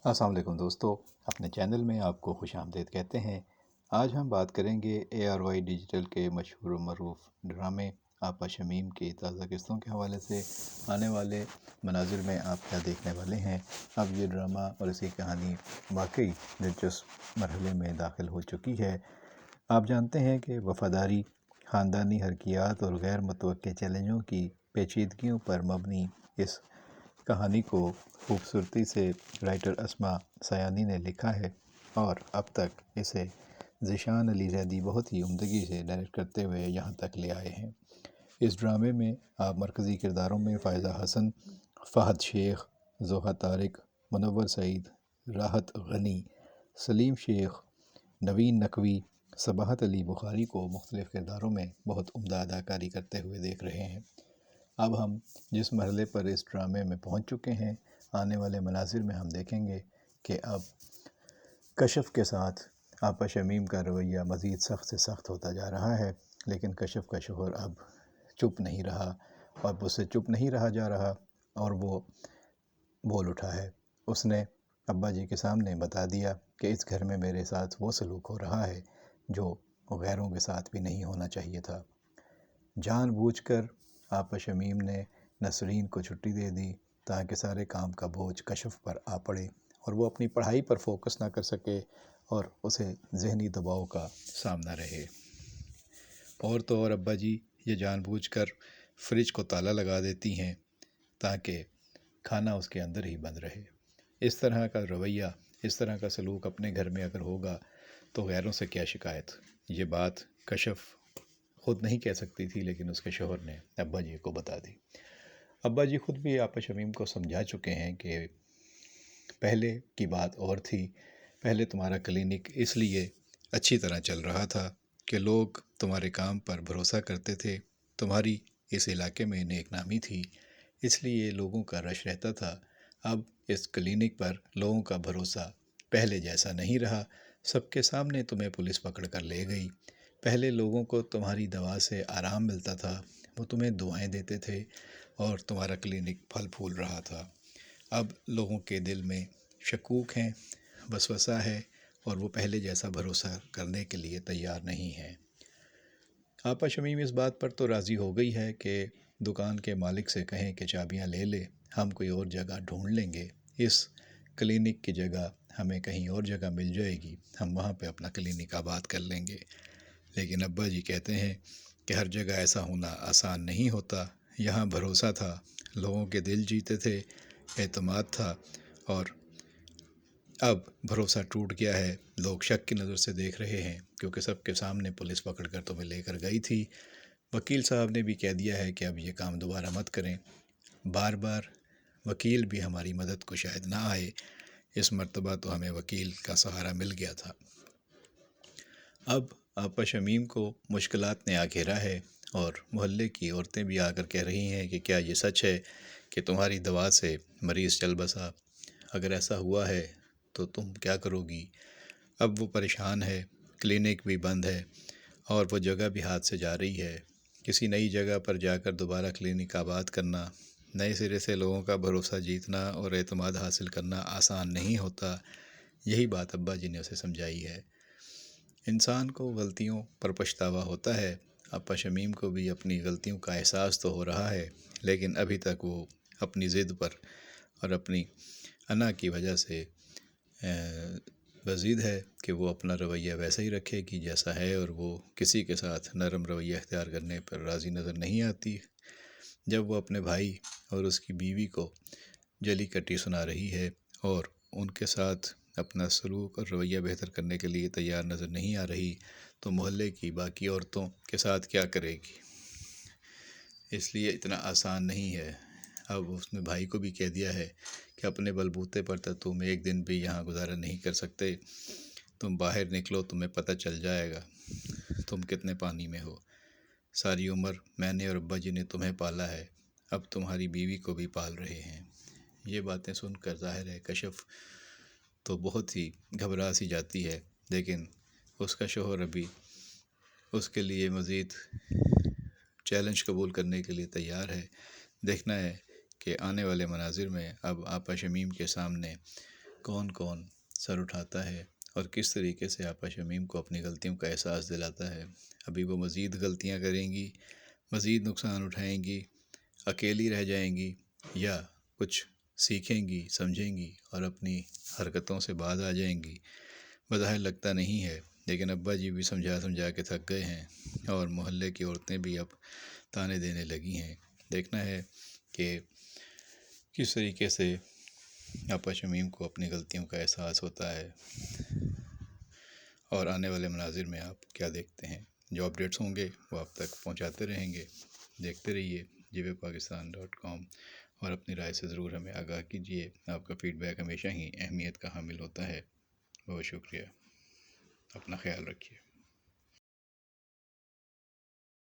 السلام علیکم دوستو، اپنے چینل میں آپ کو خوش آمدید کہتے ہیں۔ آج ہم بات کریں گے ARY ڈیجیٹل کے مشہور و معروف ڈرامے آپا شمیم کی تازہ قصوں کے حوالے سے آنے والے مناظر میں آپ کیا دیکھنے والے ہیں۔ اب یہ ڈرامہ اور اس کی کہانی واقعی دلچسپ مرحلے میں داخل ہو چکی ہے۔ آپ جانتے ہیں کہ وفاداری، خاندانی حرکیات اور غیر متوقع چیلنجوں کی پیچیدگیوں پر مبنی اس کہانی کو خوبصورتی سے رائٹر اسما سیانی نے لکھا ہے، اور اب تک اسے ذیشان علی زیدی بہت ہی عمدگی سے ڈائریکٹ کرتے ہوئے یہاں تک لے آئے ہیں۔ اس ڈرامے میں آپ مرکزی کرداروں میں فائزہ حسن، فہد شیخ، ضحیٰ طارق، منور سعید، راحت غنی، سلیم شیخ، نوین نقوی، صباحت علی بخاری کو مختلف کرداروں میں بہت عمدہ اداکاری کرتے ہوئے دیکھ رہے ہیں۔ اب ہم جس مرحلے پر اس ڈرامے میں پہنچ چکے ہیں، آنے والے مناظر میں ہم دیکھیں گے کہ اب کشف کے ساتھ آپا شمیم کا رویہ مزید سخت سے سخت ہوتا جا رہا ہے، لیکن کشف کا شوہر اب چپ نہیں رہا، اب اس سے چپ نہیں رہا جا رہا، اور وہ بول اٹھا ہے۔ اس نے ابا جی کے سامنے بتا دیا کہ اس گھر میں میرے ساتھ وہ سلوک ہو رہا ہے جو غیروں کے ساتھ بھی نہیں ہونا چاہیے تھا۔ جان بوجھ کر آپا شمیم نے نسرین کو چھٹی دے دی تاکہ سارے کام کا بوجھ کشف پر آ پڑے اور وہ اپنی پڑھائی پر فوکس نہ کر سکے اور اسے ذہنی دباؤ کا سامنا رہے۔ اور تو اور ابا جی یہ جان بوجھ کر فریج کو تالا لگا دیتی ہیں تاکہ کھانا اس کے اندر ہی بند رہے۔ اس طرح کا رویہ، اس طرح کا سلوک اپنے گھر میں اگر ہوگا تو غیروں سے کیا شکایت۔ یہ بات کشف خود نہیں کہہ سکتی تھی، لیکن اس کے شوہر نے ابا جی کو بتا دی۔ ابا جی خود بھی آپا شمیم کو سمجھا چکے ہیں کہ پہلے کی بات اور تھی۔ پہلے تمہارا کلینک اس لیے اچھی طرح چل رہا تھا کہ لوگ تمہارے کام پر بھروسہ کرتے تھے، تمہاری اس علاقے میں نیک نامی تھی، اس لیے لوگوں کا رش رہتا تھا۔ اب اس کلینک پر لوگوں کا بھروسہ پہلے جیسا نہیں رہا، سب کے سامنے تمہیں پولیس پکڑ کر لے گئی۔ پہلے لوگوں کو تمہاری دوا سے آرام ملتا تھا، وہ تمہیں دعائیں دیتے تھے اور تمہارا کلینک پھل پھول رہا تھا۔ اب لوگوں کے دل میں شکوک ہیں، وسوسہ ہے، اور وہ پہلے جیسا بھروسہ کرنے کے لیے تیار نہیں ہیں۔ آپا شمیم اس بات پر تو راضی ہو گئی ہے کہ دکان کے مالک سے کہیں کہ چابیاں لے لے، ہم کوئی اور جگہ ڈھونڈ لیں گے، اس کلینک کی جگہ ہمیں کہیں اور جگہ مل جائے گی، ہم وہاں پہ اپنا کلینک آباد کر لیں گے۔ لیکن ابا جی کہتے ہیں کہ ہر جگہ ایسا ہونا آسان نہیں ہوتا، یہاں بھروسہ تھا، لوگوں کے دل جیتے تھے، اعتماد تھا، اور اب بھروسہ ٹوٹ گیا ہے۔ لوگ شک کی نظر سے دیکھ رہے ہیں کیونکہ سب کے سامنے پولیس پکڑ کر تمہیں لے کر گئی تھی۔ وکیل صاحب نے بھی کہہ دیا ہے کہ اب یہ کام دوبارہ مت کریں۔ بار بار وکیل بھی ہماری مدد کو شاید نہ آئے، اس مرتبہ تو ہمیں وکیل کا سہارا مل گیا تھا۔ اب آپا شمیم کو مشکلات نے آ گھیرا ہے، اور محلے کی عورتیں بھی آ کر کہہ رہی ہیں کہ کیا یہ سچ ہے کہ تمہاری دوا سے مریض چل بسا؟ اگر ایسا ہوا ہے تو تم کیا کرو گی؟ اب وہ پریشان ہے، کلینک بھی بند ہے، اور وہ جگہ بھی ہاتھ سے جا رہی ہے۔ کسی نئی جگہ پر جا کر دوبارہ کلینک آباد کرنا، نئے سرے سے لوگوں کا بھروسہ جیتنا اور اعتماد حاصل کرنا آسان نہیں ہوتا۔ یہی بات ابا جی نے اسے سمجھائی ہے۔ انسان کو غلطیوں پر پچھتاوا ہوتا ہے۔ آپا شمیم کو بھی اپنی غلطیوں کا احساس تو ہو رہا ہے، لیکن ابھی تک وہ اپنی ضد پر اور اپنی انا کی وجہ سے بضد ہے کہ وہ اپنا رویہ ویسا ہی رکھے گی جیسا ہے، اور وہ کسی کے ساتھ نرم رویہ اختیار کرنے پر راضی نظر نہیں آتی۔ جب وہ اپنے بھائی اور اس کی بیوی کو جلی کٹی سنا رہی ہے اور ان کے ساتھ اپنا سلوک اور رویہ بہتر کرنے کے لیے تیار نظر نہیں آ رہی، تو محلے کی باقی عورتوں کے ساتھ کیا کرے گی؟ اس لیے اتنا آسان نہیں ہے۔ اب اس نے بھائی کو بھی کہہ دیا ہے کہ اپنے بل بوتے پر تو تم ایک دن بھی یہاں گزارا نہیں کر سکتے، تم باہر نکلو، تمہیں پتہ چل جائے گا تم کتنے پانی میں ہو۔ ساری عمر میں نے اور ابا جی نے تمہیں پالا ہے، اب تمہاری بیوی کو بھی پال رہے ہیں۔ یہ باتیں سن کر ظاہر ہے کشف تو بہت ہی گھبرا سی جاتی ہے، لیکن اس کا شوہر ابھی اس کے لیے مزید چیلنج قبول کرنے کے لیے تیار ہے۔ دیکھنا ہے کہ آنے والے مناظر میں اب آپا شمیم کے سامنے کون کون سر اٹھاتا ہے اور کس طریقے سے آپا شمیم کو اپنی غلطیوں کا احساس دلاتا ہے۔ ابھی وہ مزید غلطیاں کریں گی، مزید نقصان اٹھائیں گی، اکیلی رہ جائیں گی، یا کچھ سیکھیں گی، سمجھیں گی اور اپنی حرکتوں سے باز آ جائیں گی؟ بظاہر لگتا نہیں ہے، لیکن ابا جی بھی سمجھا سمجھا کے تھک گئے ہیں اور محلے کی عورتیں بھی اب تانے دینے لگی ہیں۔ دیکھنا ہے کہ کس طریقے سے آپا شمیم کو اپنی غلطیوں کا احساس ہوتا ہے، اور آنے والے مناظر میں آپ کیا دیکھتے ہیں۔ جو اپڈیٹس ہوں گے وہ آپ تک پہنچاتے رہیں گے۔ دیکھتے رہیے GPAKistan.com اور اپنی رائے سے ضرور ہمیں آگاہ کیجیے۔ آپ کا فیڈ بیک ہمیشہ ہی اہمیت کا حامل ہوتا ہے۔ بہت شکریہ، اپنا خیال رکھیے۔